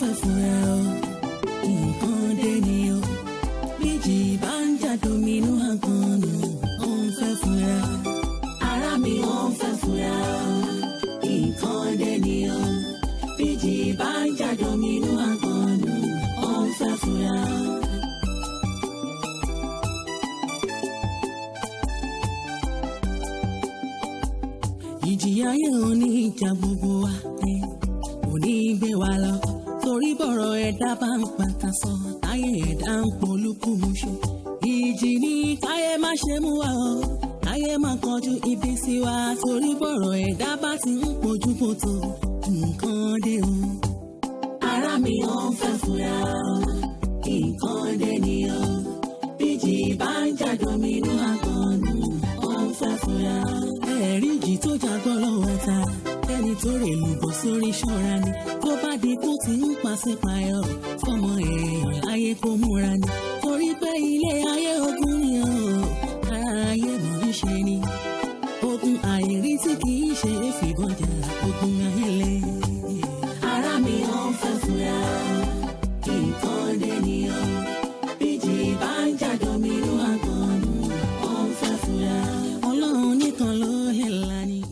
fẹ́ fúnra o nǹkan dé ni o bíjì bá ń jà dominú àgbọ̀nù ó ń fẹ́ fúnra ara mi ó ń fẹ́ fúnra o nǹkan dé ni o bíjì bá ń jà dominú àgbọ̀nù ó ń fẹ́ fúnra. ìjìyà yóò ní ìjà gbogbo wa kò ní gbé wa lọ torí bọ̀rọ̀ ẹ̀dá bá ń pàtà sọ táyé ẹ̀dá ń polúkúmuṣu ìjì ní káyé má ṣe mú wa o káyé má kọjú ibi sí wa torí bọ̀rọ̀ ẹ̀dá bá ti ń pojú bòtò nǹkan dé o. ara mi ò ń fẹ́ fúnra o nǹkan dé ni o bíjì bá ń jà dominú àgbọ̀nù ó ń fẹ́ fúnra. ẹ̀rí ìjì tó jagbọ́ lọ́wọ́ ta ẹni tó rè lùbọ̀ sórí ṣọ́ra ni tó bá di kó ti ń pàṣípààyàn fọmọ èèyàn láyé kó múra ni torí pé ilé ayé ogun ni o ara ayé mọ̀ ń ṣe ni ogun àìrí tí kì í ṣe é fìbọn jà ogun ayẹlẹ. ara mi ò ń fẹ́ fúnra nǹkan dé ni o bíjì bá ń jà dominú àgbọ̀nù ó ń fẹ́ fúnra ọlọ́run nìkan ló hẹ̀ lánìí.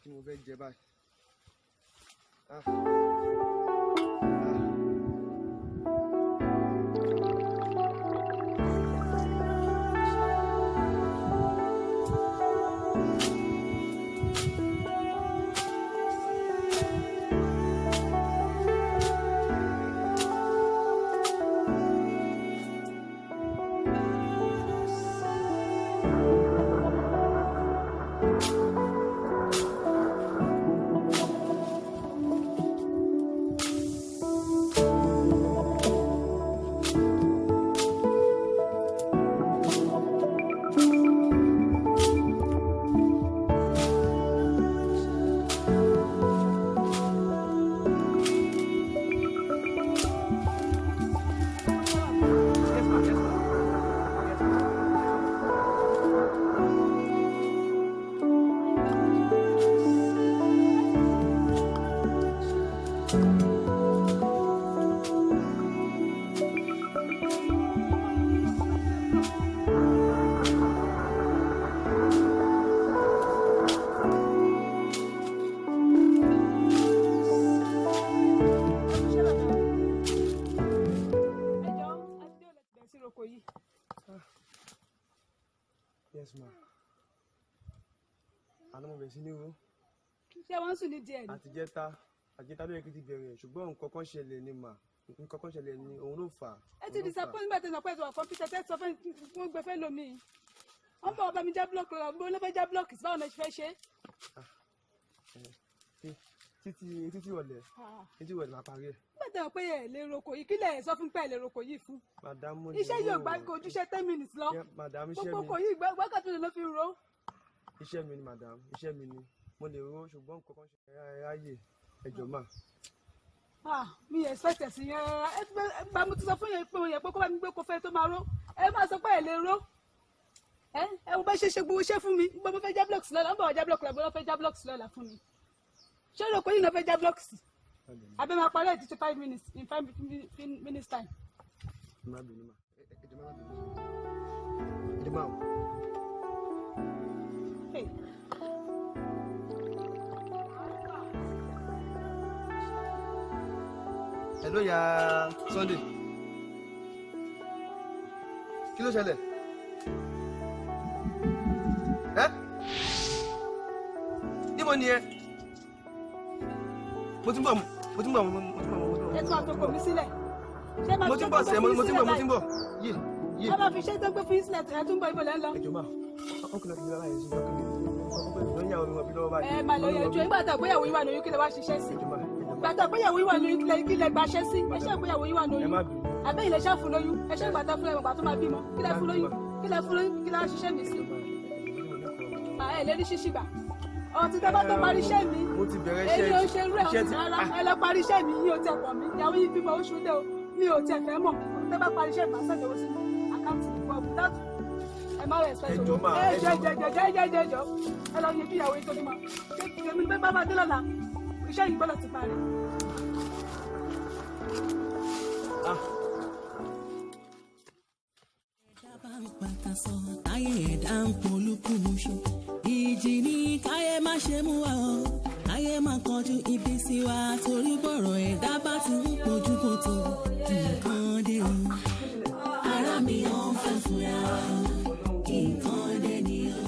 Kí mo fẹ́ jẹ báyìí. Yes, ma. Àná mo bẹ̀rẹ̀ sí ní ro. Ṣé wọ́n sùn ní díẹ̀ ni? Àjẹta ló yẹ kí ti bẹ̀rẹ̀ ṣùgbọ́n nǹkan kan ṣẹlẹ̀ ni mà. Nǹkan kan ṣẹlẹ̀ ni òun ló fà. Ẹ ti disappoint nígbà tí ìsọpẹ́ ìsọ̀rọ̀ kọ́mpútà tẹ́ sọ fún gbẹ̀fẹ́ lomi. Wọ́n bọ̀ ọba mi já blọọkì lọ, bí wọ́n fẹ́ já blọọkì sí báwọn ẹ ṣe fẹ́ ṣe. títí ọ̀lẹ́ máa parí ẹ̀. bẹ́ẹ̀ pé ẹ̀ lè roko yìí kí lẹ̀ sọ fún pé ẹ̀ lè roko yìí fún. Madam iṣẹ́ yóò gbá ojúṣe 10 minutes lọ. Madam iṣẹ́ mi gbogbo yìí wákàtí ló fi ro. iṣẹ́ mi ni madam iṣẹ́ mi ni mo lè ro ṣùgbọ́n nǹkan kan ṣe ráyè ẹjọ́ mà. mi expect ẹ̀sìn yẹn gba mo ti sọ fún yẹn pé kó bá mi gbé kó fẹ́ tó máa ro ẹ máa sọ pé ẹ̀ lè ro. ẹ wo bá ṣe gbogbo iṣẹ́ fún mi gbogbo mo fẹ́ já blocks lọ́la ń bọ̀ já blocks lọ́la mo fẹ́ já blocks lọ́la fún mi. ṣé roko yìí náà fẹ́ já blocks abẹ́ máa parí ẹ̀ títí 5 minutes in 5 minutes time. má bínú mà ẹjọ́ mà. Hello ya Sunday kí ló ṣẹlẹ̀ níbo ni ẹ mo ti ń bọ̀ ẹ tún àtọkọ mi sílẹ̀ ṣé máa mo ti ń bọ̀ sẹ́ mo ti ń bọ̀ yé ẹ máa fi ṣe tó gbé fún yín sílẹ̀ ẹ tún bọ̀ ibò lẹ́ ń lọ. ẹjọ́ máa ọkùnrin àti ìyára yẹn sí ọkùnrin ìyàwó mi wà bí lọ́wọ́ báyìí. ẹ máa lọ yẹn ju ìgbà tó àgbéyàwó yín wà lóyún kí lè wá ṣiṣẹ́ sí gbàtà àgbéyàwó yín wà lóyún kí lè gbaṣẹ́ sí ẹ ṣe àgbéyàwó yín wà lóyún àbẹ́ ilẹ̀ ṣáà fún lóyún ẹ ṣe gbàtà fún ẹ̀wọ̀n gbàtọ́ máa bímọ kí lè fún lóyún kí lè wá ṣiṣẹ́ mi sí. ẹ lè rí ṣíṣí gbà ọtí tẹ bá tó parí iṣẹ́ mi èyí ò ṣe rẹ̀ ọ̀hún rárá ẹ lọ parí iṣẹ́ mi yín ò tẹ̀ pọ̀ mí ìyàwó yín bímọ oṣù dé o mi ò tẹ̀ fẹ́ mọ̀ tẹ bá parí iṣẹ́ mi máa ṣàjọwọ́ sínú àkáǹtì ìfọ̀bù dátù ẹ má rẹ̀ ṣẹ́jọ́ jẹjẹjẹjẹjẹjọ ẹ lọ yẹjú ìyàwó yín tó bímọ èmi ní bá bá dé lọ́la iṣẹ́ yìí gbọ́dọ̀ ti parí. ẹ̀dá bá ń pàtà sọ táyé ẹ̀dá ń polúkú muṣu ìjì ní káyé má ṣe mú wa o káyé má kọjú ibi sí wa torí bọ̀rọ̀ ẹ̀dá bá ti ń pojú kòtò nǹkan dé o ara mi ò ń fẹ́ fúra nǹkan dé ni o.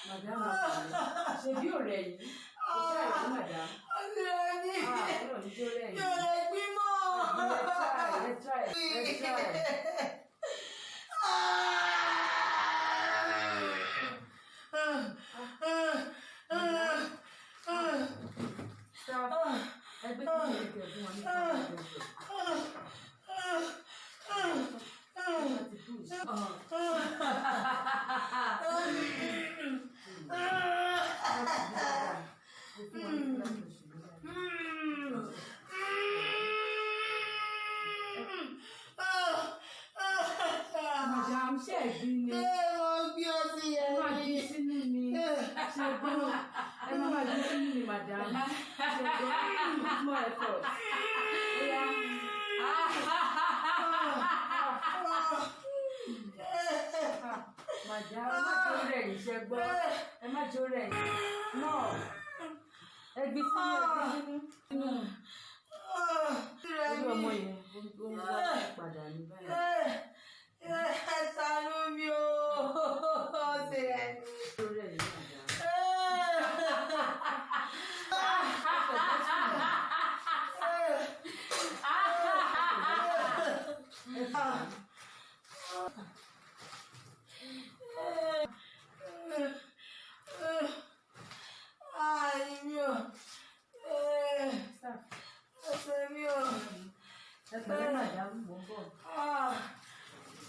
Madame. ṣebí ò rẹ̀ yìí kò ṣe àìsí màdá. ọ̀rẹ́ mi ọlọ́run ní tó rẹ̀ yìí. yóò lè gbín mọ́. ẹ try. Ẹgbẹ́ tí mo lè tẹ̀ fún wọn ní Madam, ṣe ẹ̀gbin ni. Wọ́n gbé ọtí Ẹ máa gbé sínú ni. Ṣé gbọ́n? Ẹ máa gbé sínú ni, madam. Ṣé gbọ́n? More effort. Oya. Madam, ẹ má jó rẹ̀ yìí, ṣé gbọ́? Ẹ má jó rẹ̀ yìí. No. Ẹ gbé sínú. Orí ọmọ yẹn, ó ń wá padà ní báyìí. Ṣàánú mi o. Ṣé ẹ ní?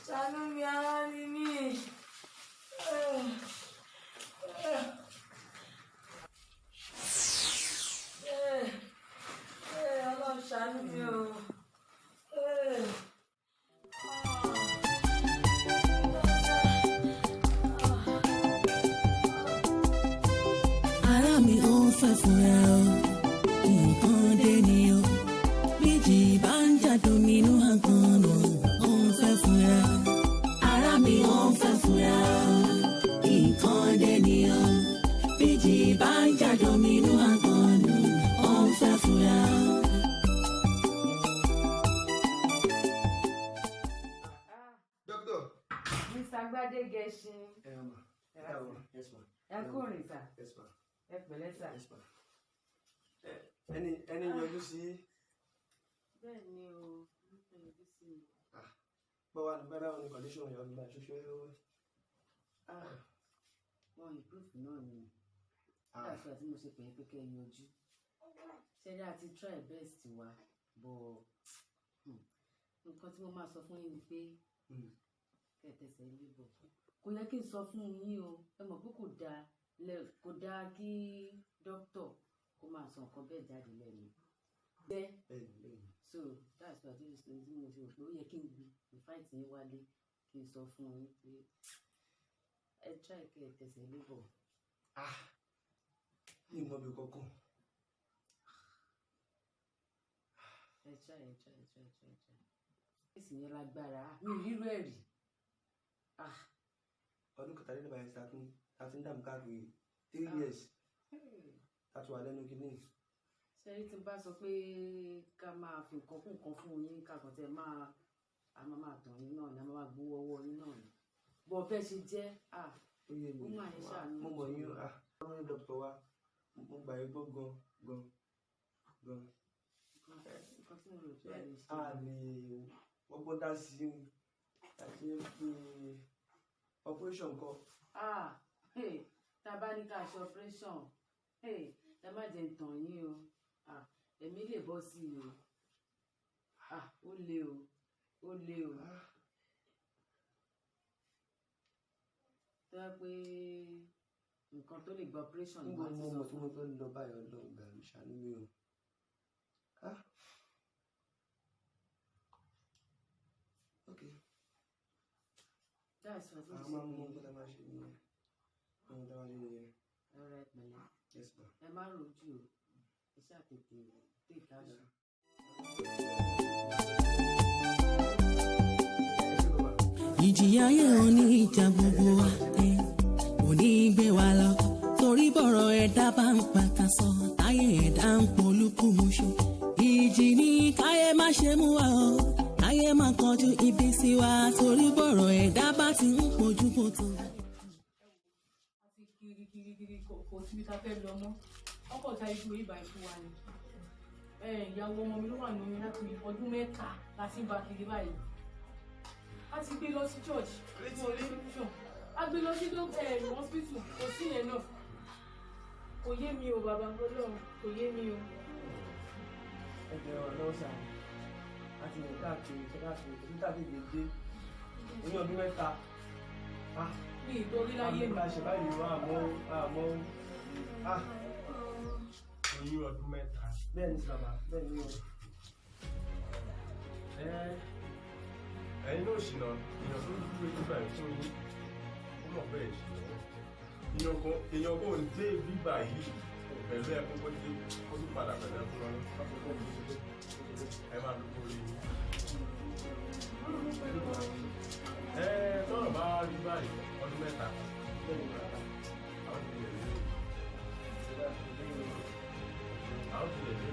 Ṣàánú mi, ara ni mí. Ọlọ́run ṣàánú mi o. Ara mi ò fẹ́ fúnra o, nǹkan dé ni o. Méjì bá ń jàdóminú àgbọn o, ò ń fẹ́ fúnra. Ara mi ò fẹ́ fúnra o, nǹkan dé ni o. Méjì bá ń jàdóminú àgbọn o, ò ń fẹ́ fúnra. Doctor. Mr. Gbádégẹṣin. Yes, ma. Ẹ kúrin sà. Yes, ma. Ẹ pẹ̀lẹ́ sà. Yes, ma. Ẹni yọjú sí. Bẹ́ẹ̀ ni o, ń pè é bí sí i. Báwo ni condition yọ nígbà ṣoṣo ẹ̀rọ? Wọ́n improve náà ni. That's why tí mo ṣe pè é pé kẹ́ ẹ yanjú. Ṣẹ́dá àti try best wa, but nǹkan tí mo máa sọ fún yín ni pé kẹ́ ẹ tẹ̀sẹ̀ ilé bọ̀. Kò yẹ kí n sọ fún yín o, ẹ mọ̀ pé kò dáa kí dókítà kó máa sọ nǹkan bẹ́ẹ̀ jáde lẹ́nu. So that's why this is mo ṣe rò pé ó yẹ kí n fight yín wálé kí n sọ fún yín pé ẹ try kẹ́ ẹ tẹ̀sẹ̀ ilé bọ̀. Ní ìmọ̀ bí kọ́kọ́. Ẹ try. Èsì yẹn lágbára, mi ò rírú ẹ̀ rí. Ọdún kẹtàlélẹ́bàá yẹn ta ti ń dààmú káàkiri 3 years. Tàtù wà lẹ́nu kìíní. Ṣẹ́rí tí n bá sọ pé ká máa fi nǹkan kún nǹkan fún yín kàkàn tẹ máa tàn yín náà ni a máa gbowó ọwọ́ yín náà ni. Bọ̀ bẹ́ẹ̀ ṣe jẹ́ ó máa ń ṣàánú. Mo mọ̀ yín àwọn ní dókítà wa mo gbà yín gbọ́ gan. Nǹkan tí mo rò pé ẹ lè ṣe. A lè wọ́gbọ́n dá sí àti fi operation kọ. Tá a bá ní ká ṣe operation ẹ má jẹ́ ń tàn yín o. Èmi lè bọ́ sí i o. Ó le o. Tó yẹ pé nǹkan tó lè gba operation ni wọ́n ti sọ fún mi. Mo fẹ́ lọ báyọ̀ lọ gbà mí ṣàánú mi o. Okay. That's what I'm saying. All right, Mele. Yes, ma. Ẹ má rojú o. Ẹ ṣáà tètè take action. Ìjìyà ayé òní ìjà gbogbo wa òní gbé wa lọ torí bọ̀rọ̀ ẹ̀dá bá ń pàkà sọ táyé ẹ̀dá ń polúkúmuṣu. Ìjì ní káyé má ṣe mú wa o káyé má kọjú ibi sí wa torí bọ̀rọ̀ ẹ̀dá bá ti ń pojú kòtò. Kiri kò síbi tá a fẹ́ lọ mọ́ ọkọ̀ ọ̀tá ìgbò ìbà ìfún wa ni ìyàwó ọmọ mi ló wà ní oyún láti ọdún mẹ́ta láti bá kiri báyìí a ti gbé lọ sí church a gbé lọ sí hospital kò sí yẹn náà kò yé mi o bàbá Ọlọ́run kò yé mi o. ẹ jẹ́ ọlọ́wọ́ sáà láti rìn káàkiri tàbí gbèdé ní ọdún mẹ́ta. ní ìtorí láyé mi. àṣẹ báyìí wọ́n àmọ́ oyún ọdún mẹ́ta. bẹ́ẹ̀ ni sábà bẹ́ẹ̀ ni o. ẹ̀yin ló ṣìnà èèyàn tó dúró nígbà fún yín ó mọ̀ bẹ́ẹ̀ ṣìnà èèyàn kò ń dé bíbà yìí pẹ̀lú ẹ̀kọ́ kó dé kó tún padà pẹ̀lú ẹ̀kọ́ lọ́nà ẹ máa dúró lórí yín. tọ́nà bá rí báyìí ọdún mẹ́ta àwọn ti lè rí àwọn ti lè rí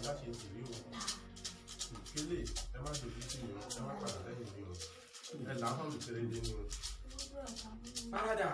láti ìtìrí o ìpele ẹ má dojú sí mi ẹ má padà lẹ́yìn mi o ẹ làákàn mi tẹ̀lé dé ní o. padà.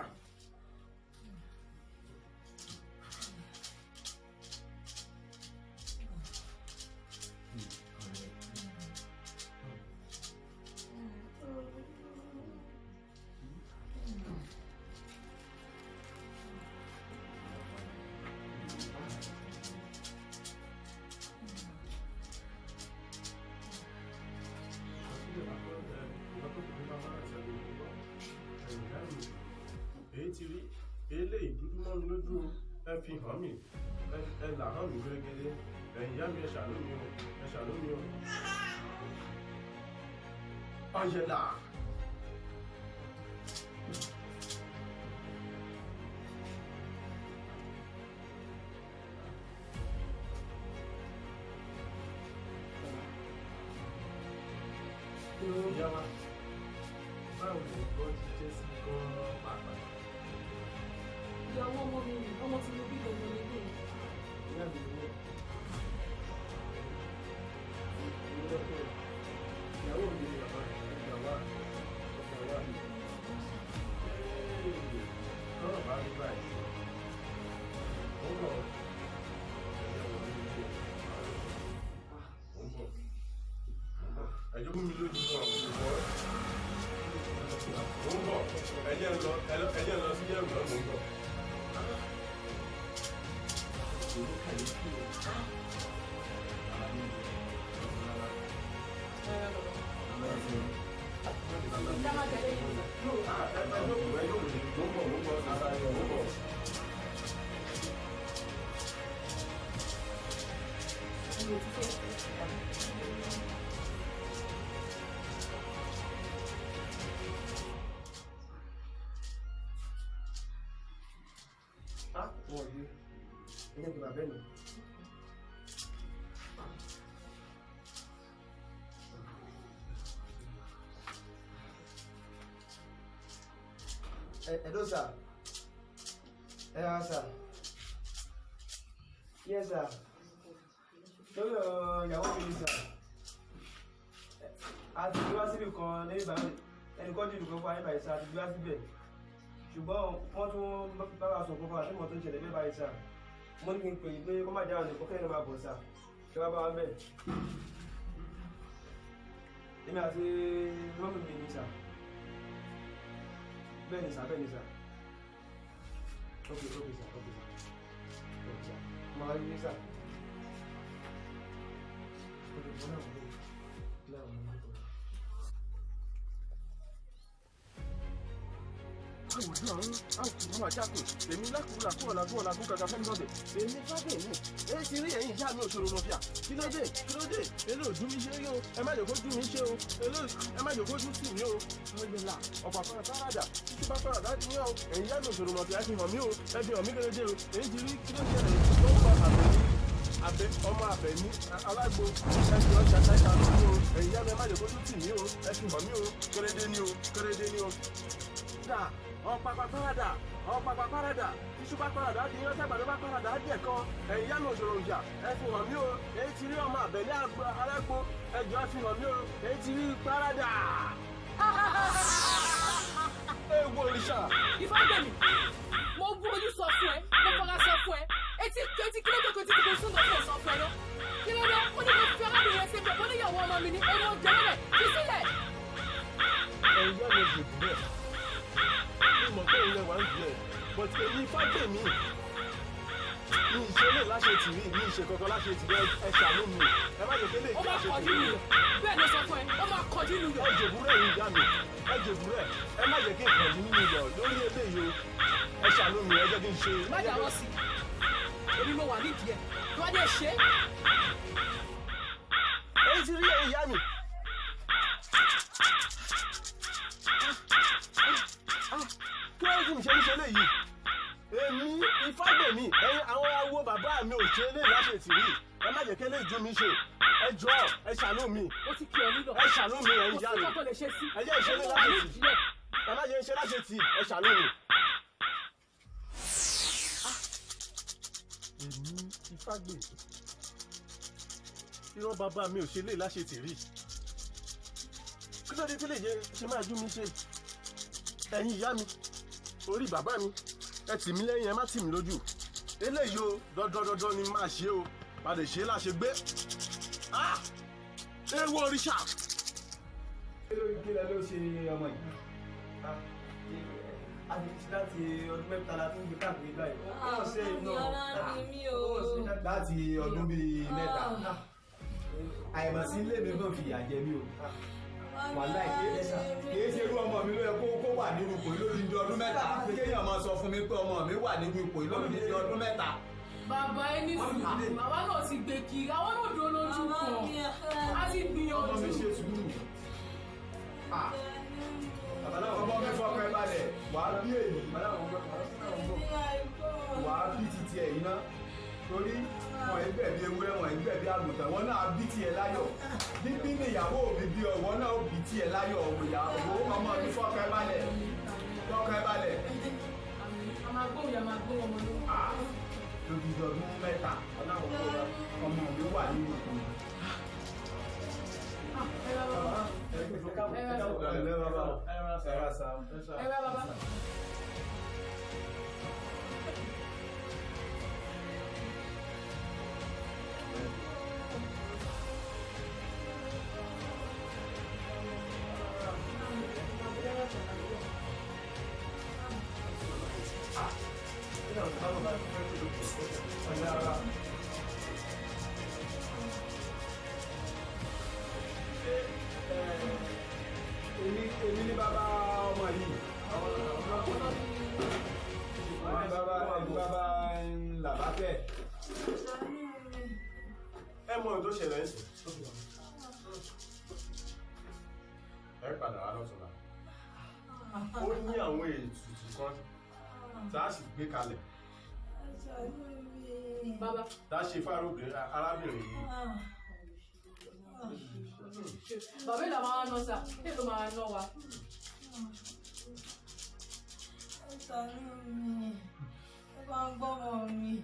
eléyìí dúdú mọ́ mi lójú ẹ fi hàn mí ẹ là hàn mí gẹ́gẹ́dẹ́ ẹ̀yìn ìyá mi ẹ ṣàánú mi o ẹ ṣàánú mi o. Angela. ìyá wa báwo ni ìgbọ́ ti jẹ́ sí gan-an pàápàá. ìyàwó ọmọ mi rè ọmọ tí mo bí gbogbo nílé. ìyá mi ni wọ́n. ìyàwó mi ni bàbá ìgbàwá mi. lọ́rọ̀ bá rí báyìí ó lọ ẹ̀yàwó mi ní ilé ó ń bọ̀ ẹjọ́ fún mi lójú fún àwọn olùkọ́ ó ń bọ̀ ẹ̀jẹ̀ ń lọ sí ẹ̀rù lọ́nà ń bọ̀. Hello, sir. Sir. Yes, sir. Lórí ìyàwó mi ni sir. A ti gbé wá síbi kan lẹ́yìn ìgbà ẹnìkan jù lùkọ́ fún ayé báyìí sir, a ti gbé wá síbẹ̀. Ṣùgbọ́n wọ́n tún bá wa sọ fún wa àti mọ̀ tó ń ṣẹlẹ̀ bẹ́ẹ̀ báyìí sir. mo ní kí n pè yí pé kó má jáwọ́ nìkan kẹ́yìn náà máa bọ̀ sá ṣé wàá bá wa bẹ́ẹ̀. èmi àti mọ́mí mi ní sá bẹ́ẹ̀ ni sá bẹ́ẹ̀ ni sá. ok sá mo máa rí sá. àwọn àjàkùn èmi lákùúlà kúrò lágún ọ̀làgún kàkà fẹ́mi lọ́dẹ̀ èmi fábẹ́ mi èyí ti rí ẹ̀yìn ìyá mi òṣòro lọ́fíà kí ló dé èlé òdú mi ṣe yó ẹ má jẹ́ kó dùn mí ṣe o èlé ẹ má jẹ́ kó dùn sí mi o ọ̀yẹ̀là ọ̀pá fárádà títí bá fárádà ní ọ ẹ̀yìn ìyá mi òṣòro lọ́fíà fi hàn mí o ẹ fi hàn mí gẹ́gẹ́ o èyí ti rí kí ló ṣẹlẹ̀ tó ń fa ọmọ àbẹ̀ ní alágbo ẹ̀sìn ọjà táìta mi o ẹ̀yìn ìyá mi ẹ má jẹ́ kó dùn sí mi o ẹ fi hàn mí o kérédé ní o ọ̀pàpà párádà iṣu bá párádà di yán tágbàdo bá párádà díẹ̀ kan ẹ̀yìn yá mi òṣòro ìjà ẹ fi hàn mí o èyí ti rí ọmọ àbẹ̀lẹ̀ alágbó ẹjọ́ ẹ fi hàn mí o èyí ti rí párádà. ewu òrìṣà. Ìfágbèmí mo bú ojú sọ fún ẹ mo fọlá sọ fún ẹ etí kí ló tó kó títí kó sún lọ́sẹ̀ sọ fún ẹ lọ kí ló dé ó ní kó fi arábìnrin ẹsẹ̀ bẹ̀ ó ní ìyàwó ọmọ mi ní ẹni ó jẹ́ lẹ̀ fi sílẹ̀. ẹ̀yìn yá mi òṣèlú rẹ̀ mọ̀ pé ilẹ̀ wà ń jù ẹ̀ but èyí Fágbèmí ní ìṣẹ̀lẹ̀ láṣẹ tìrí ní ìṣe kankan láṣẹ tìrí ẹ ṣàánú mi ẹ má jẹ́ kélé ìjà ṣe tìrí rẹ̀. bẹ́ẹ̀ ló sọ fún ẹ ó máa kọjú nínú rẹ̀. ẹ jòbúrẹ́ yìí ìyá mi ẹ jòbúrẹ́ ẹ má jẹ́ kí n kọjú nínú yọ̀ lórí eléyìí o ẹ ṣàánú mi ẹ jẹ́ kí n ṣe. má dáwọ́ sí i èmi mo wà nídìí ẹ̀ tó wá dé ṣe. èyí ti rí ẹ̀yìn ìyá mi. kí ló ń ṣe ń ṣe léyìí èmi Ìfágbèmí ẹ̀yin àwọn awo bàbá mi ò ṣe lè láṣẹ tìrí ẹ má jẹ́ kí eléyìí ju mi ṣe ẹ jọ̀ọ́ ẹ ṣàánú mi ẹ ṣàánú mi ẹ̀yin ìyá mi ẹ jẹ́ ìṣe lè láṣẹ tì ẹ má jẹ́ ìṣe láṣẹ tì ẹ ṣàánú mi. èmi Ìfágbèmí irọ́ bàbá mi ò ṣe lè láṣẹ tìrí kí ló dé tí lè ṣe máa ju mi ṣe ẹ̀yin ìyá mi orí bàbá mi ẹ tì mí lẹ́yìn ẹ má tì mí lójú eléyìí o dandan ni máa ṣe o padà ṣe láṣẹ gbé ewu òrìṣà. kí lẹ ló ṣe ọmọ yìí àti láti ọdún mẹ́ta la tún gbé káàkiri báyìí ó ṣe iná láti ọdún bíi mẹ́ta àìmọ̀sí ilé mi náà fìyà jẹ mí o wàhálà kìí ṣe irú ọmọ mi ló yẹ kó wà nínú ipò yìí lórí ọdún mẹ́ta kéèyàn máa sọ fún mi pé ọmọ mi wà nínú ipò yìí lórí ọdún mẹ́ta. bàbá ẹni sùn bàbá náà ti gbé kiri àwọn náà dúró lójú kan á ti gbìyànjú. ọmọ mi ṣe sùúrù ọmọ mi fọkàn ẹ balẹ̀ wàá bí èyí wàá bí titi ẹ̀yìn náà torí wọn ẹ gbẹ̀bí ewúrẹ́ wọn ẹ gbẹ̀bí àgùntàn wọn náà bí tiẹ̀ láyọ̀ bíbí ni ìyàwó mi bí ọwọ́ náà bí tiẹ̀ láyọ̀ ìyàwó ọmọ mi fọkàn ẹ balẹ̀ fọkàn ẹ balẹ̀. a máa gbóhùn yà máa gbóhùn ọmọ lóhùn. lójú ọdún mẹ́ta ọmọ mi wà nínú ìkùn. Èmi ní bàbá ọmọ yìí bàbá Làbákẹ́. ẹ mọ ohun tó ṣẹlẹ̀ ń sìn ẹ padà wá lọ́tùnla ó ní àwọn ètùtù kan tá a sì gbé kalẹ̀ tá a ṣe fárábìnrin arábìnrin yìí. bàbá ìlà máa ná sà kí ló máa ná wa.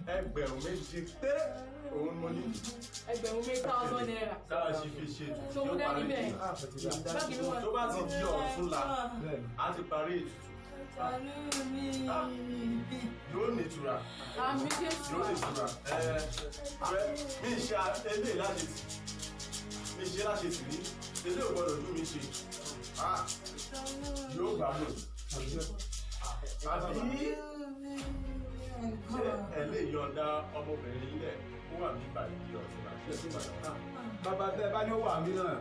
ẹgbẹ̀rún méjì pé òun mo ní. ẹgbẹ̀rún $8,000. tá a ṣe fi ṣe ètùtù tó mú dání bẹ́ẹ̀. tó bá ti di ọ̀túnla a ti parí ètùtù yóò ní ìtura yóò ní ìtura mi ṣe ilé láṣetì mi ṣe láṣetì ní ilé ò gbọdọ̀ ojú mi ṣe yóò gbádùn àbí ṣé ẹ lè yọ̀ǹda ọmọbìnrin ilẹ̀ kó wà ní ìbàdí ọ̀tún àti ẹ̀sìn ìbàdàn. bàbá tẹ bá ní ó wà mí náà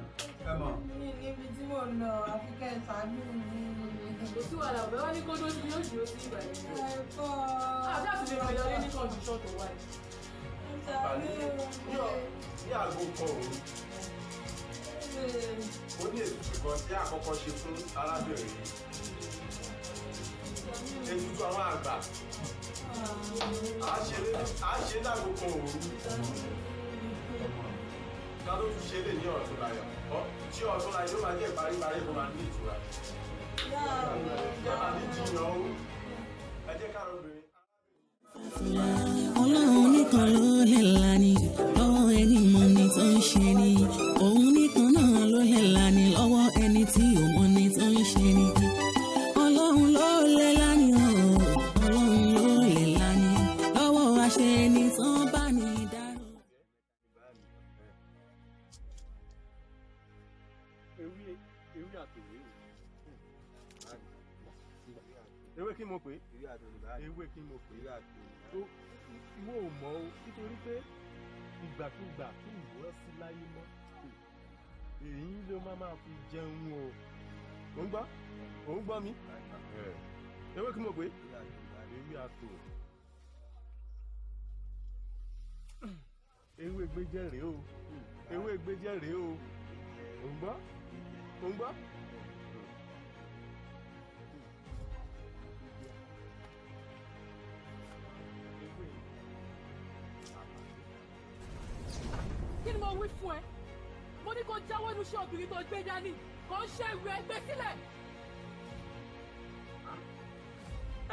ẹ mọ̀. níbi tí mo lọ àfikẹ́ ìtàgé mi. kò sí wàhálà ọ̀bẹ wá ní kódó sí yóò dúró sí ìbàdí. ẹ̀kọ́. àti àti lè rọyọ lé ní kọ́ndíṣọ́ tó wáyé. ní àgbo kan òru ó ní ètùtù kan tí àkọ́kọ́ ṣe fún arábìnrin yìí ètùtù àwọn àgbà a ṣe lágbo kan òru ká ló tún ṣe lè ní ọ̀tún láyọ̀ tí ọ̀tún láyọ̀ ló máa jẹ́ ìparíparí kó máa ní ìtura yàrá ní jiyàn ó ẹ jẹ́ ká lóbìnrin. Ọlọ́run nìkan ló lè là ní lọ́wọ́ ẹni mọ̀ ní tó ń ṣe ni òun nìkan náà ló lè là ní lọ́wọ́ ẹni tí ò mọ̀ ní tó ń ṣe ni Ọlọ́run ló lè là ní Ọlọ́run ló lè là ní lọ́wọ́ àṣẹ ẹni tó bá ní dárò. Ewé kí mo pè é? Ewé kí mo pè é? Ìwọ ò mọ̀ o nítorí pé ìgbàkúgbà kí ìwọ sí láyé mọ́ èyí ló máa fi jẹun o. Ò ń gbọ́? Ò ń gbọ́ mi? Ewé kí mo pè é? Ewé àtò. Ewé gbéjẹ́ rèé o. Ewé gbéjẹ́ rèé o. Ò ń gbọ́? Ò ń gbọ́? kí ni mo wí fún ẹ mo ní kó jáwọ́ inú iṣẹ́ obìnrin tó gbé dání kò ń ṣe ìwé ẹgbẹ́ sílẹ̀.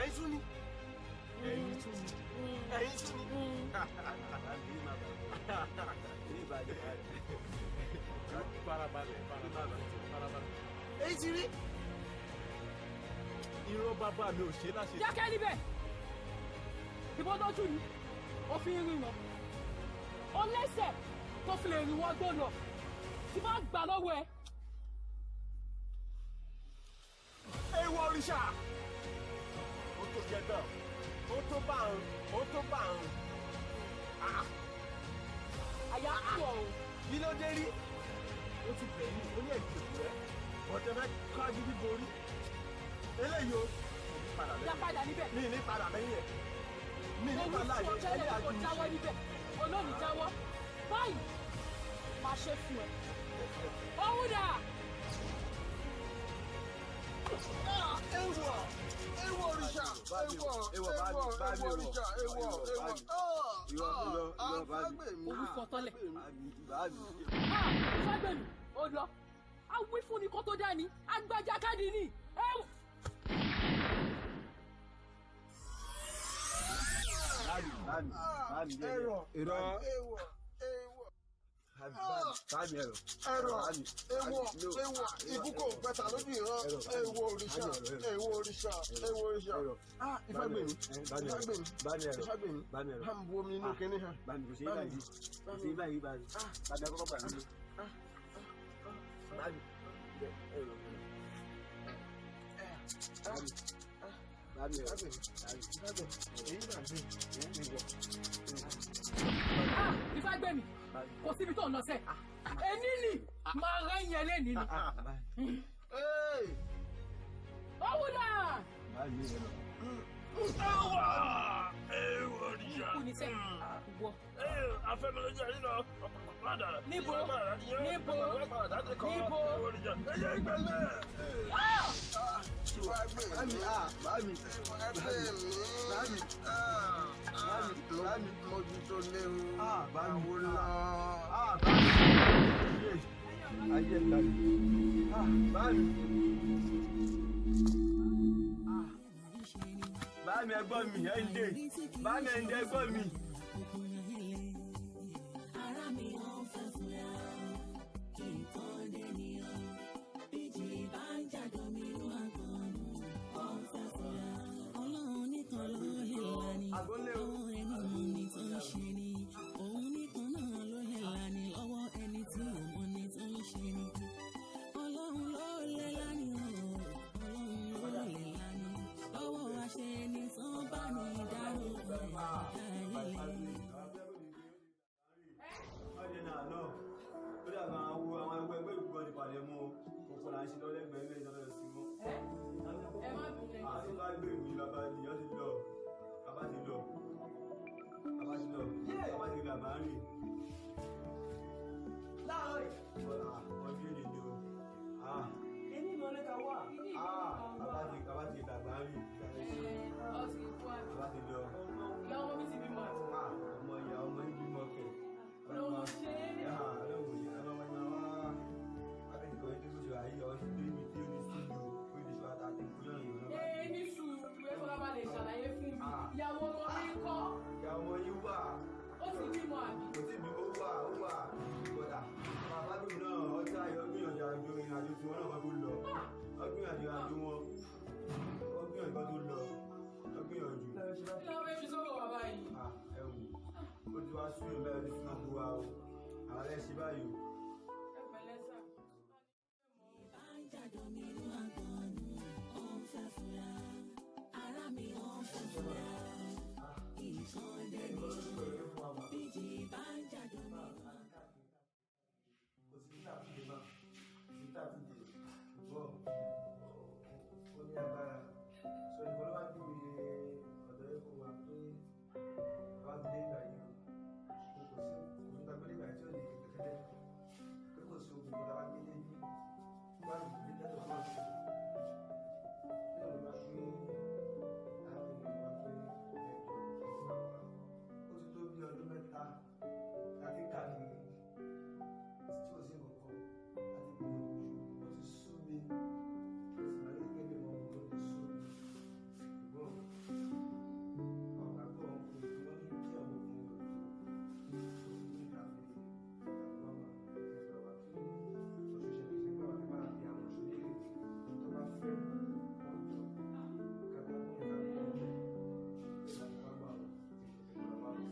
ẹ̀yin tún ni ẹ̀yin tún ni ẹ̀yin tún ni farabalẹ̀ èyí ti rí irọ́ bàbá mi ò ṣe láṣẹ. jákẹ́ níbẹ̀ ìbọn lójú ni ó fi ń rìn wọn ó lẹ́sẹ̀ tó fi lè rìn wọ́n gbọ́dọ̀ tí bá gbà lọ́wọ́ ẹ. ewu òrìṣà ó tó jẹ tán ó tó bá àrùn ó tó bá àrùn. àyà pọ̀ o. kí ló dé rí ó ti bẹ̀yìn ó ní ẹ̀jẹ̀ òkú rẹ̀ ọ̀tẹ̀ fẹ́ ká gidi borí eléyìí o já padà níbẹ̀. mi ní padà lẹ́yìn ẹ̀ mi ní padà yẹn ẹ̀yẹ àti mi. jáwọ́ níbẹ̀ olóòní jáwọ́ báyìí máa ṣe fún ẹ. ọ̀hún dà. ewu òrìṣà òrìṣà orúkọ tọ́lẹ̀. fágbẹ̀mí ó lọ a wí fún ni kó tó dání agbájákádì ni. Ibùkún pẹ̀tà lójú ìran ewu òrìṣà Ifágbèmí bá ń bu omi inú kínní hàn. Ifágbèmí kò síbi tó ń lọ sẹ́ ẹni nì máa rẹ́yìn ẹlẹ́ni ni. ọ̀hún dà. Kú ni sẹ́ wọ. Afẹ́mọ́lẹ́jà yìí lọ padà. Níbo níbo níbo. Mójútó léwu. Báwo lọ? Ayé ìgbàlè. Báàmì ẹgbọ́n mi, ẹ̀ ń dé. Báàmì ẹ̀ ń dé ẹgbọ́n mi. Ìjì bá ń jàdọ̀ mi wá gan-an, ọ̀fẹ́ fún ẹ. àná ó dàgbà àwọn ẹgbẹ́ ìgbọ́ ti pàdé mọ́ òkú là ń ṣe lọ́lẹ́gbẹ̀ẹ́ ilé ìjọba sí mọ́. ẹ má bínú. àti bá gbé ìwé bàbá ni ó ti lọ bàbá ti lọ bàbá ti lọ bàbá ti gbà máa ń rìn. láàárọ̀ ọdún èdè ni o. èmi ìmọ̀ ní ká wà. bàbá ti gbà máa ń rìn. ọtí ikú àti. bàbá ti lọ. ìyá ọmọ mi ti bímọ àti. ọmọ ìyá ọmọ yìí bímọ kẹ. lọ́wọ́ ṣe é. ní sùúrù ẹ fọlá bá lè ṣàlàyé fún mi ìyàwó ọmọ mi kọ́. ìyàwó yín wà. ó ti bímọ àbí. kò tí bí ó wà kódà bàbá mi náà ọjà ayọ̀ gbìyànjú àjò ìrìn àjò tí wọn náà kọ́ tó lọ ọgbìyànjú àjò wọn ọgbìyànjú kọ́ tó lọ ọgbìyànjú. kí ló fẹ́ fi sọ́kọ̀ bàbá yìí. ẹ wò ó ti wá sún ìlú ẹni fún gbogbo wa o àwọn ẹ ṣe báyìí o. ẹ pẹ̀lẹ́ sà. ìbánjàdọ̀ mi ló máa gbọ́n ó ń fẹ́ fúnra ara mi ó ń fẹ́ fúnra nǹkan dẹ́ni bíjì ìbánjàdọ̀ mi. kò sí nígbà tí ìdè máa sí nígbà tí ìdè bọ̀ ó ní agbára sọ ìbọn ló wá gbé mi ọ̀dọ́ ẹ̀ fún wa pé wá gbé ìgbà yìí o kò sí òfin tá a gbé ìgbà tí ò ní kékeré pé kò sí òfin tá a gbé ní wá gbé lẹ́tọ̀ náà sí bẹ́ẹ̀ ló máa gbé àwọn ènìyàn wá pé ẹ̀jọ̀ ó ti tó bí ọdún mẹ́ta láti káàkiri tí ò sí nǹkan àti gbogbo ó ti sú mi ó sì máa ń gẹ́gẹ́ bí wọn kò ti sú mi ṣùgbọ́n àwọn àgbọ̀ ọkùnrin tí wọ́n ní kí àwọn ọkùnrin lọ tó ní ìkàfé àgbọ̀ àmà ìgbà wá kí oṣù ṣẹlẹ̀ sí pé wọ́n ti máa fi àwọn oṣù léèrè tó bá fẹ́ wọ́n jọ kàkà fún ìkàfé ọjọ́ ìlànà ìpàgbọ́ àwọn ìgbà wá sí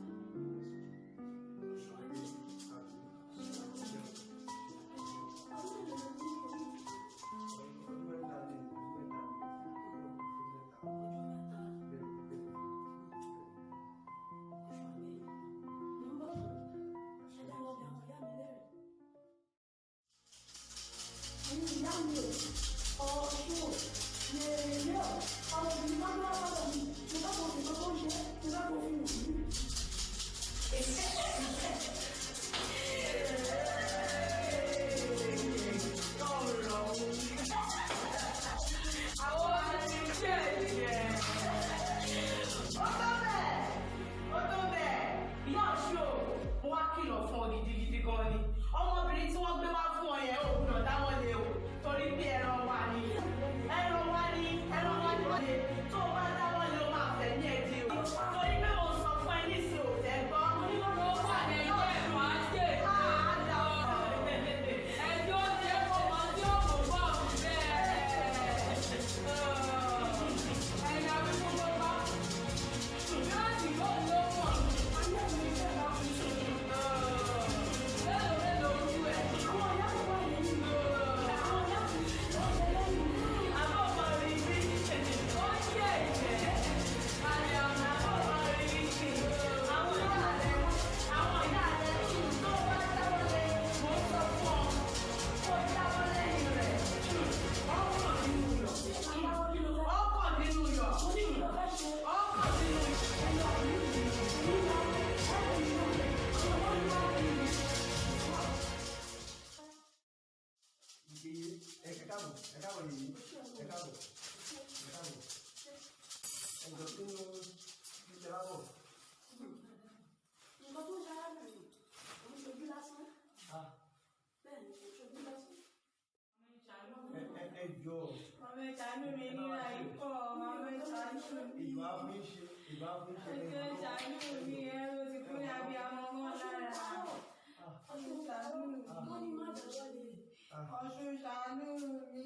Ọ̀ṣun ṣàánú mi.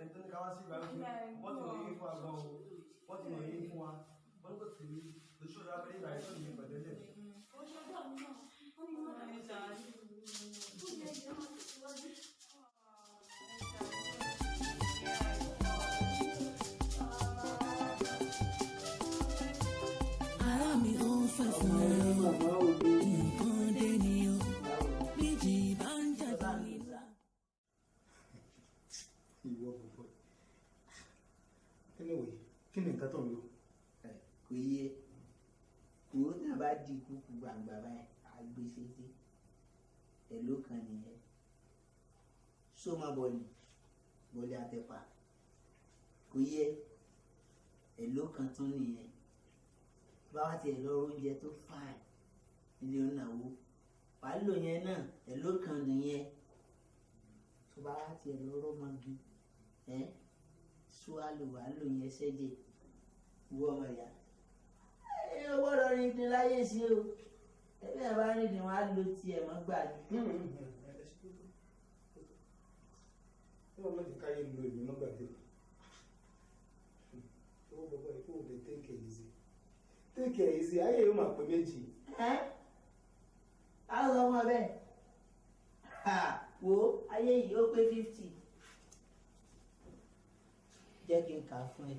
ẹ̀tọ́ ní káwá sí ìgbà wípé wọ́n ti wọ̀nyí fún wa gan o wọ́n ti wọ̀nyí fún wa wọ́n ní kò sì rí lóṣù ọ̀dọ́ abẹ́lé ìgbà ìtọ́ ìyẹn pẹ̀lẹ́lẹ̀. ara mi ò fẹ́ fún ẹ nǹkan dé ni o kí ni nǹkan tó ń lò. kò yẹ kò náà bá di kúkú gbàǹgbà báyìí àgbèsèdè èlò kan nìyẹn sọmọ bọ́ọ̀lì àtẹ̀pà kò yẹ èlò kan tún nìyẹn bá wá tiẹ̀ lọ oúnjẹ tó fáìn nílé onáwó wàá lò yẹn náà èlò kan nìyẹn tó bá wá tiẹ̀ lọ rọ́mọgi ṣúwálò wàá lò yẹn ṣẹ́jẹ̀ wú ọmọ ìyá ẹ gbọ́dọ̀ rìn dín láyé sí o ẹbí ẹ̀ bá rìn dín wọn á lo tiẹ̀ mọ́ gbàgbé. wọ́n mọ̀ ní káyé lo èmi mọ́gbàdé owó bọ́bọ́ ikú òde take it easy ayé yóò máa pè méjì. á sọ ọmọ bẹ́ẹ̀ wo ayé yìí ó pé 50 jẹ́ kí n kà á fún ẹ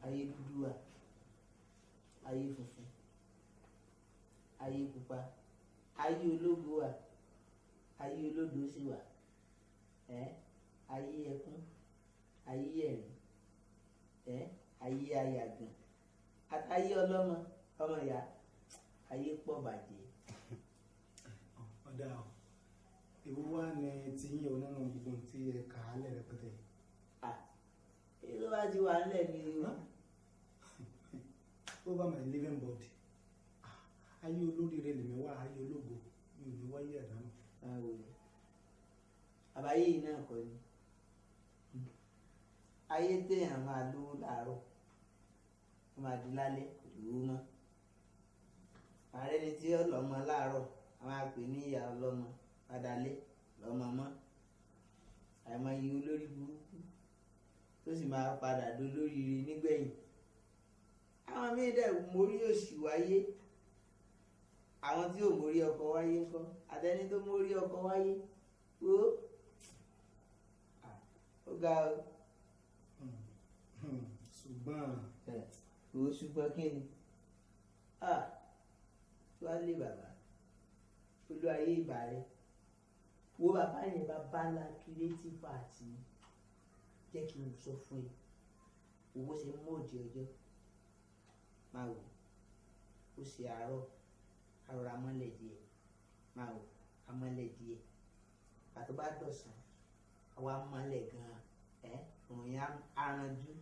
ayé dúdú wà ayé funfun ayé pupa ayé ológo wà ayé olódo sì wà ayé ẹkún ayé ẹ̀rín ayé ayàgàn àtayé ọlọ́mọ ọmọ ìyá ayé pọ̀ bàjẹ́. ọ̀dà ìwọ wá ní tiyín o nínú gbogbo tí ẹ kà á lẹ̀ rẹpẹtẹ. èyí ló bá ti wà nílẹ̀ ní over my living body ayé olóríire lèmi wá ayé ológo mi ò ní wáyé àdánù. àbáyé yìí náà kọ́ ni ayé téèyàn máa lówó láàárọ̀ ó máa di lálẹ́ kò lówó mọ́ ààrẹ ni tí ọlọ́mọ láàárọ̀ a máa pè ní ìyá ọlọ́mọ padàlẹ́ lọ́mọ mọ́ àìmọye olórí burúkú tó sì máa padà dolóríire nígbẹ̀yìn àwọn míì dẹ̀ mórí òṣì wáyé àwọn tí ò mórí ọkọ wáyé ńkọ́ àtẹni tó mórí ọkọ wáyé wo ó ga o. ṣùgbọ́n kí ni tí wàá lé bàbá olú ayé ìbà rẹ wo bàbá yẹn bá bá ńlá kírẹ́tìfà àti jẹ́ kí n sọ fún ẹ owó ṣe mú òdì ọjọ́ máa wò ó ṣe àárọ̀ àrọ̀rà mọ́lẹ̀ díẹ̀ máa wò amọ́lẹ̀ díẹ̀ pàtó bá dọ̀sán àwa mọ́lẹ̀ gan-an òun aranjú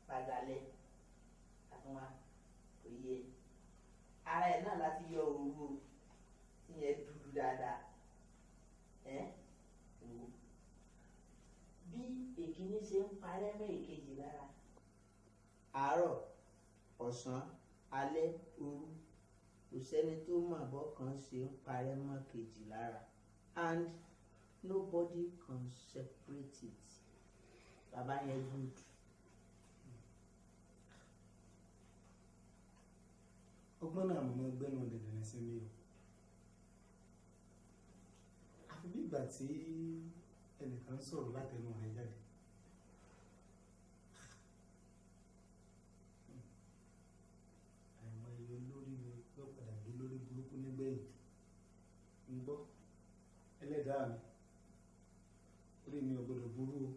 padàlẹ̀ àtúnwá kò yẹ ara ẹ̀ náà láti yọ òru ìyẹn dúdú dáadáa wò bí èkíní ṣe ń parẹ́ mọ́ èkejì lára àárọ̀ ọ̀sán alẹ́ òru kò sẹ́ni tó mọ̀ bọ́kàn ṣe ń parẹ́ mọ́ kejì lára and nobody can separate it bàbá yẹn good. ọgbọ́n náà mo gbẹ́nu dẹ̀dẹ̀ lẹ́sẹ̀ mi o àfi bí ìgbà tí ẹnìkan sọ̀rọ̀ látẹnu rẹ̀ jáde àìmọ̀ iye olórí mi ló padà dé lórí burúkú nígbẹ̀yìn ń gbọ́ ẹlẹ́dàá mi orí mi ò gbọdọ̀ burú o.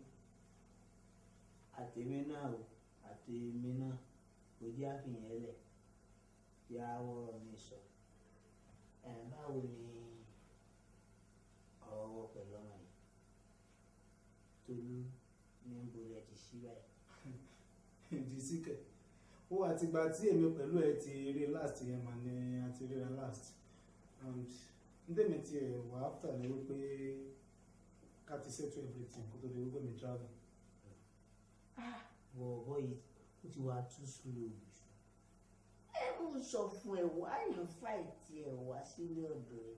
àtẹ̀mí náà o àtẹ̀mí náà kò jẹ́ àfihàn ẹlẹ̀ yà wọ́rọ̀ mi sọ báwo ni ọ̀rọ̀ wọ pẹ̀lú ọmọ yìí Tolú ní bolẹ̀ ti ṣí báyìí. di síkẹ̀ ó àtìgbà tí èmi pẹ̀lú ẹ ti rí last yẹn mà ní àti ríra last and ndémi ti ẹ̀ wà after ni wípé ká ti settle everything kó tó di wípé mi travel. bọ̀bọ̀ yìí ó ti wá too slow jù ẹ ń sọ fún ẹ wá yẹn fáìtì ẹ wá sílé ọ̀dọ̀ ẹ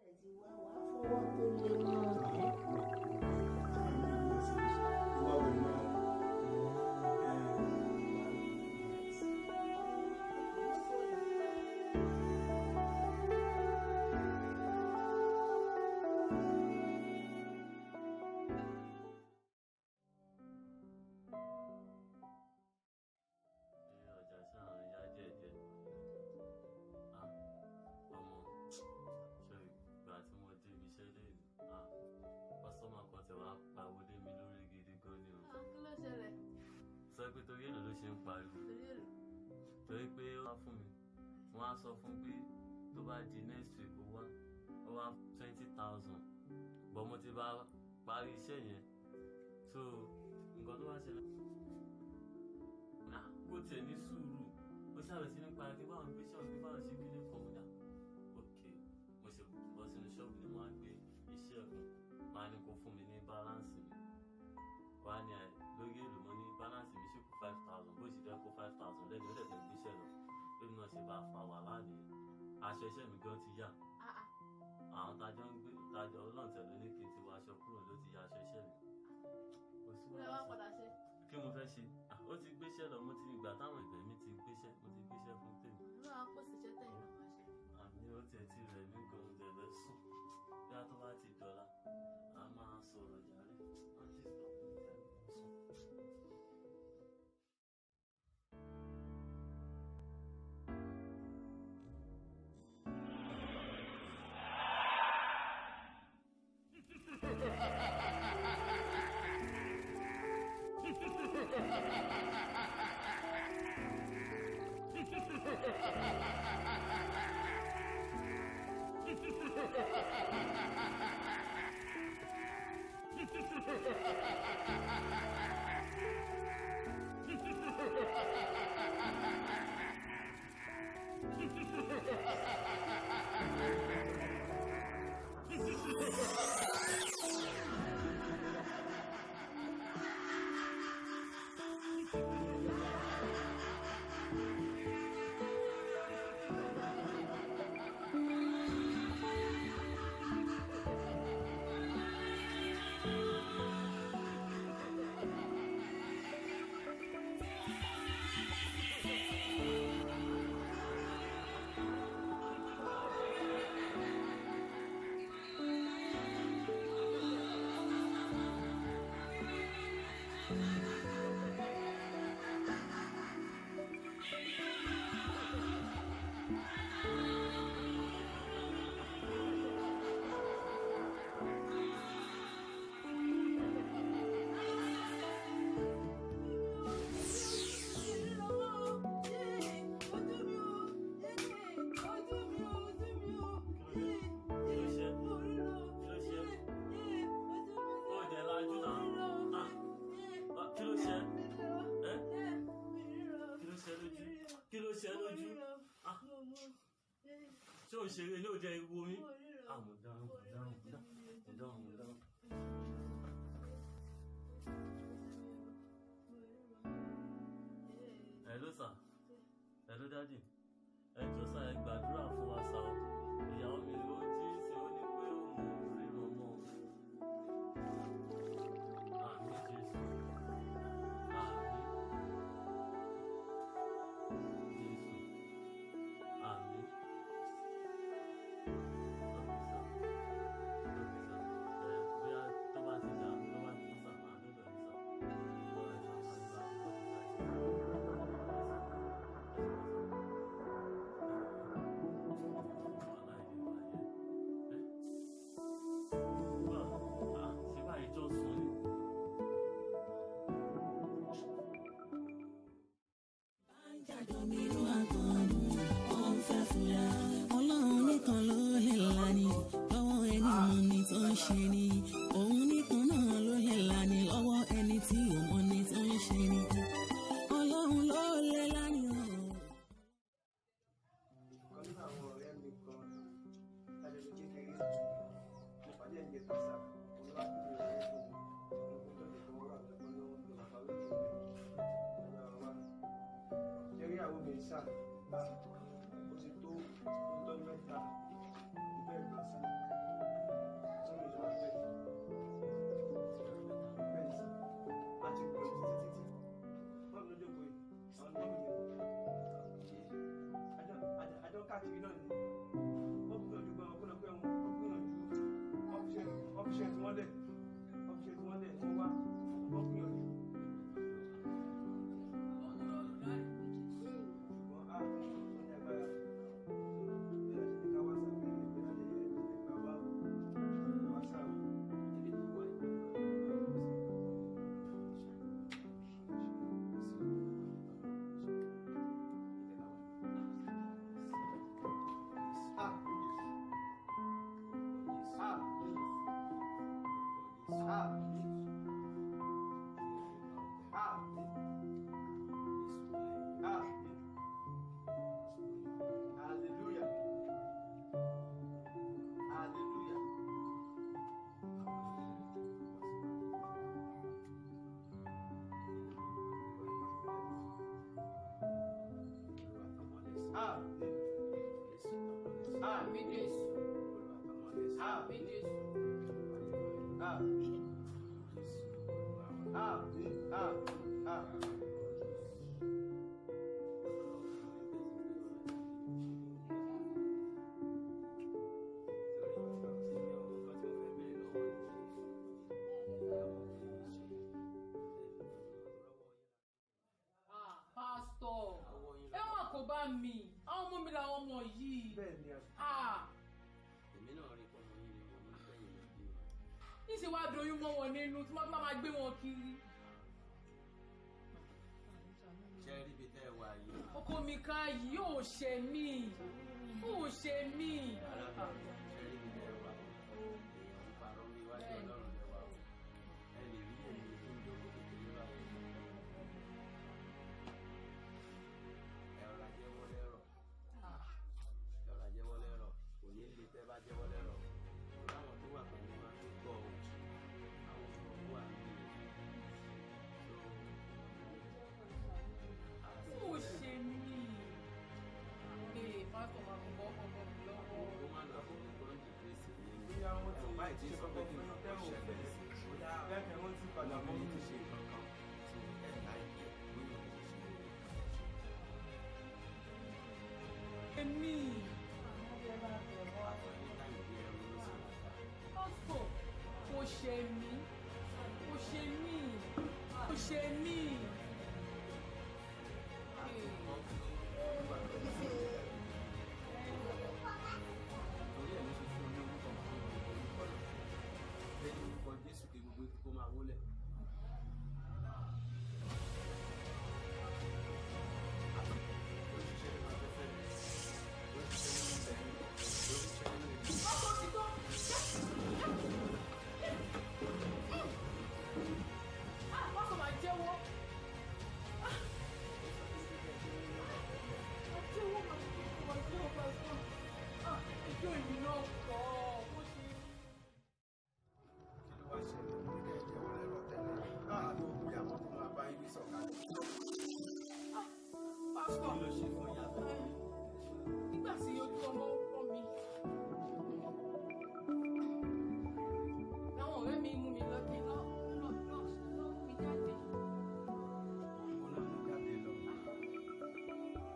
ẹ ti wá wá fọwọ́ tó lé mọ́ pé torí èlò ló ṣe ń pariwo torí pé ó wá fún mi wọ́n á sọ fún pé tó bá di next week ó wá 20,000 bọ́ mo ti bá parí iṣẹ́ yẹn so nǹkan tó wá ṣẹlẹ̀ kó tiẹ̀ ní sùúrù ó ṣàbẹ̀ sí nípa kí báwọn gbé ṣọ́ọ̀bù kí báwọn ṣe gbé ní kọ̀ọ̀mùdà ok mo ṣe bọ́ sínú ṣọ́ọ̀bù ni mo á gbé iṣẹ́ ẹ̀kún máa ní kó fún mi ní balance mi wá ní lórí èlò mo ní balance mi ṣe kú 5,000 bó ṣe fẹ́ kó 5,000 lẹ́nu ó dẹ̀ fẹ́ gbéṣẹ́ lọ lórí náà ṣe bá fa wàhálà nìyẹn aṣọ iṣẹ́ mi gan ti yá àwọn tajọ ń gbé tajọ ọlọ́ọ̀tẹ̀ ló ní kí n ti wọ aṣọ kúrò ló ti yá aṣọ iṣẹ́ mi kò sí wàhálà kí mo fẹ́ ṣe ó ti gbéṣẹ́ lọ mo ti ìgbà táwọn ìbẹ̀ mi ti gbéṣẹ́ mo ti gbéṣẹ́ fún tèmi. àmì ó tiẹ̀ ti rẹ̀ mí gan tẹ̀lẹ́ sùn bí a tó bá ti dọ̀la a máa sọ̀rọ̀ jàre wọ́n ti sọ fún mi sùn. ṣé o ṣeré ní òjò ewu mi? Mo dáhùn. Hello sir, hello daddy, ẹ jọ̀ọ́ sà ẹ gbàdúrà fún wa sà o, ìyàwó mi ló jí sí ó ní pé òun ò ríran mọ́. Àmín Jésù, àmín Jésù, àmín. Ọlọ́run nìkan ló lè lani lọ́wọ́ ẹni tó ń ṣe ni òun nìkan náà ló lè lani lọ́wọ́ ẹni tí ò mọ̀ ní tó ń ṣe ni Ọlọ́run ló lè lani o. Kan nínú àwọn ọ̀rẹ́ mi kan lájọ fi kékeré mo pàdé ẹ̀jẹ̀ tó sà òun wá kúrò lọ́wọ́ fún mi òun tó lè fọwọ́ wà lọ́wọ́ lọ́wọ́ tó bàbá lóde ìgbẹ́ ọ̀nà ọ̀wá. Jẹ́rí àwọn mi sà ó ti tó nítorí mẹ́ta ìbẹ́ ìgbà sí tí mo jọ bẹ́ẹ̀ bẹ́ẹ̀ sí láti gbọ́ títí bọ́ọ̀lù lójókòó yìí àwọn ọmọ mi àjọ káàkiri náà ni wọ́n gbìyànjú gbọ́n ọkùnrin ọgbẹ́ wọn wọ́n gbìyànjú ọ́fíṣẹ́ tí wọ́n lẹ̀ wọ́n wá wọ́n gbìyànjú. Mi àwọn ọmọ mi làwọn ọmọ yìí. bẹ́ẹ̀ ni èmi náà rí pọ́nmọ yìí ni mo ní bẹ́yìn ló bí wọn. níṣẹ́ wàá doyún mọ́ wọn nínú tí wọ́n bá máa gbé wọn kiri. ṣé rí ibi tẹ́ ẹ wà yìí. ọkọ mi ká yìí yóò ṣe mí yóò ṣe mí. arábìnrin ṣé rí ibi tẹ́ ẹ wà èèyàn ń parọ́ bí iwájú ọlọ́run lẹ wà o ẹ lè rí èmi tó ń jókòó kékeré wà o. Nígbà tí ojú ọmọ kọ́ mi láwọn ọ̀rẹ́ mi mú mi lọ dé lọ mi jáde.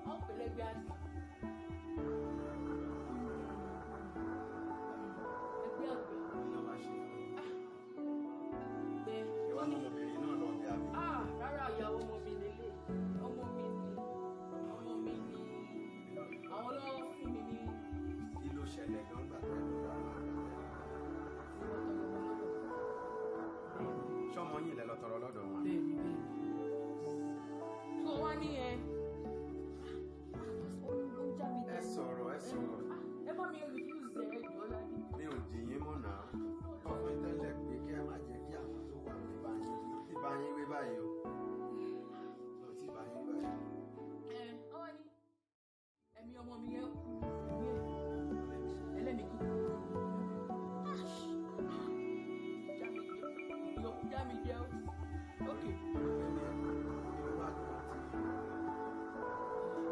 wọ́n pèlè bí a ní. ẹgbẹ́ àgbẹ̀. ìwà ni ọmọbìnrin náà lọ bí àbí. rárá ìyàwó ọmọ mi lélẹ̀ ọmọ mi ni àwọn lọ́wọ́ fún mi ní. kí ló ṣẹlẹ̀ gan gbà tó ẹ̀rọ bá máa gbà bẹ́ẹ̀. ṣọ́mọ yìí lẹ lọ tọrọ lọ́dọ̀ wọn. bẹ́ẹ̀ni tó wá ní ẹ. ẹ sọ̀rọ̀. ẹ bá mi refuse ẹ jọ lábí. mi ò dì yín mọ́ náà ọ̀fìn tẹ́lẹ̀ pé kí ẹ má jẹ́ kí àwọn tó wà ní bá yín wí báyìí o. ọmọ mi yẹn kú ẹlẹ́mìí kú já mi jẹ́ ókè.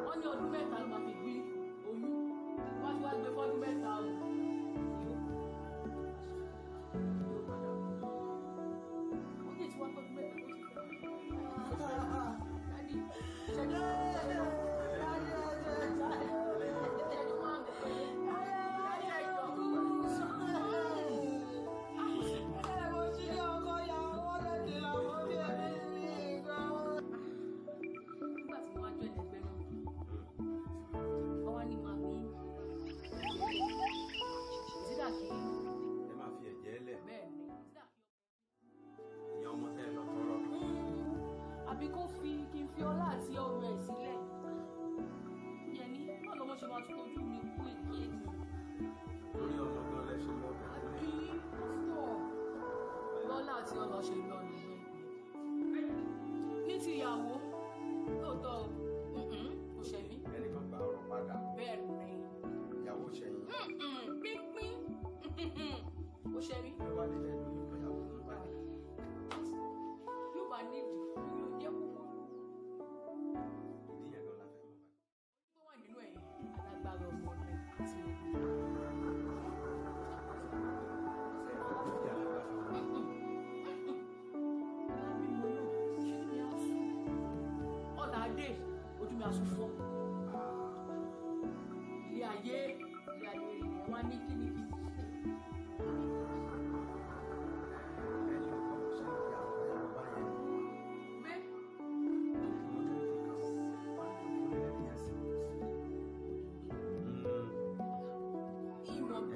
wọ́n ní ọdún mẹ́ta ló máa fi gbé oyún wọ́n ti wá gbé fọ́dún mẹ́ta o. ókè tí wọ́n fọ́dún mẹ́ta ló ti fẹ́. àbí kó fi kí n fi ọlá àti ọrọ̀ ẹ̀ sílẹ̀ yẹn ní báwo lọmọ ṣe máa tún ojú mi kú èké ni. lórí ọmọ gan lẹ ṣe lọ bẹ̀rẹ̀. àbí pásítọ̀ lọ́lá àti ọlọ́ ṣe lọ nìyẹn. ní ti ìyàwó lóòótọ́ kò ṣẹ̀mí. ẹnìkan gba ọ̀rọ̀ padà. bẹ́ẹ̀ ni. ìyàwó ṣẹ̀yìn. pínpín kò ṣẹ̀mí. ló bá nílẹ̀ lórí ìyàwó ló bá dé. yóò bá nídìí yóò jẹ́ kókó. ìdí yẹn gan la fẹ́ mọ̀ báyìí. tó wà nínú ẹ̀yìn ayé wọn ní kí ni kí n ṣe.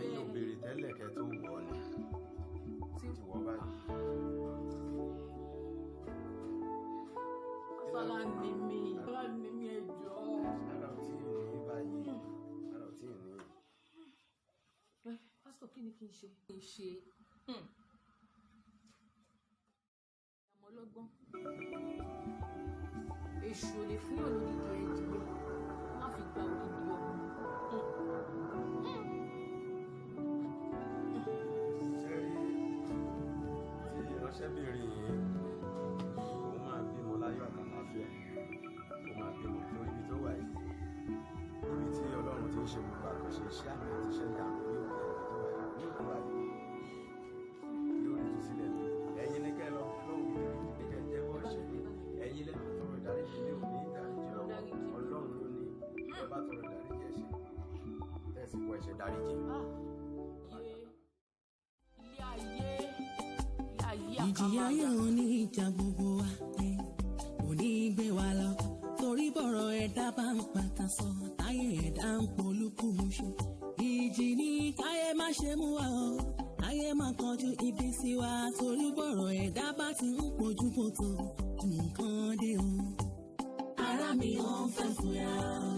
ẹ̀yin ò béèrè tẹ́lẹ̀ kẹ́ tó wọ̀ ni ti wọ̀ báyìí. Fọlá ni mí ẹjọ́. ara ò tí ì ní báyìí ara ò tí ì ní. Pásítọ̀ kí ni kí n ṣe? Kí n ṣe ọmọ ọlọ́gbọ́n. Èṣù ò lè fún yàn lódìdí ẹ̀jẹ̀ má fi gba òdìdí ọmọ. ṣé rí tí ìránṣẹ́bìnrin yìí òun máa bímọ láyọ̀ àtàlàáfíà òun máa bímọ lórí ibi tó wà yìí ibi tí Ọlọ́run ti ń ṣe gbogbo àkànṣe iṣẹ́ àmì àti iṣẹ́ ìyanu ní òkè ibi tó wà yìí ní òkè wà yìí yóò rí ìtúsílẹ̀ mi ẹ̀yin ní kẹ́ lọ lóhùn gidigidi kẹ́ jẹ́ bọ́ ṣe ẹ̀yin lẹ́nu tọrọ ìdáríjì ní òní ìdáríjì lọ́wọ́ Ọlọ́run ló ní ẹ bá tọrọ ìdáríjì ẹ̀ṣẹ̀ tẹ̀sí kọ ẹ̀ṣẹ̀ dáríjì. ìjì ayé òní ìjà gbogbo wa òní gbé wa lọ torí bọ̀rọ̀ ẹ̀dá bá ń pàtà sọ táyé ẹ̀dá ń polúkúmuṣu ìjì ní káyé má ṣe mú wa o káyé má kọjú ibi sí wa torí bọ̀rọ̀ ẹ̀dá bá ti ń pojú bòtò nǹkan dé o. Ara mi ò ń fẹ́ fúyà o.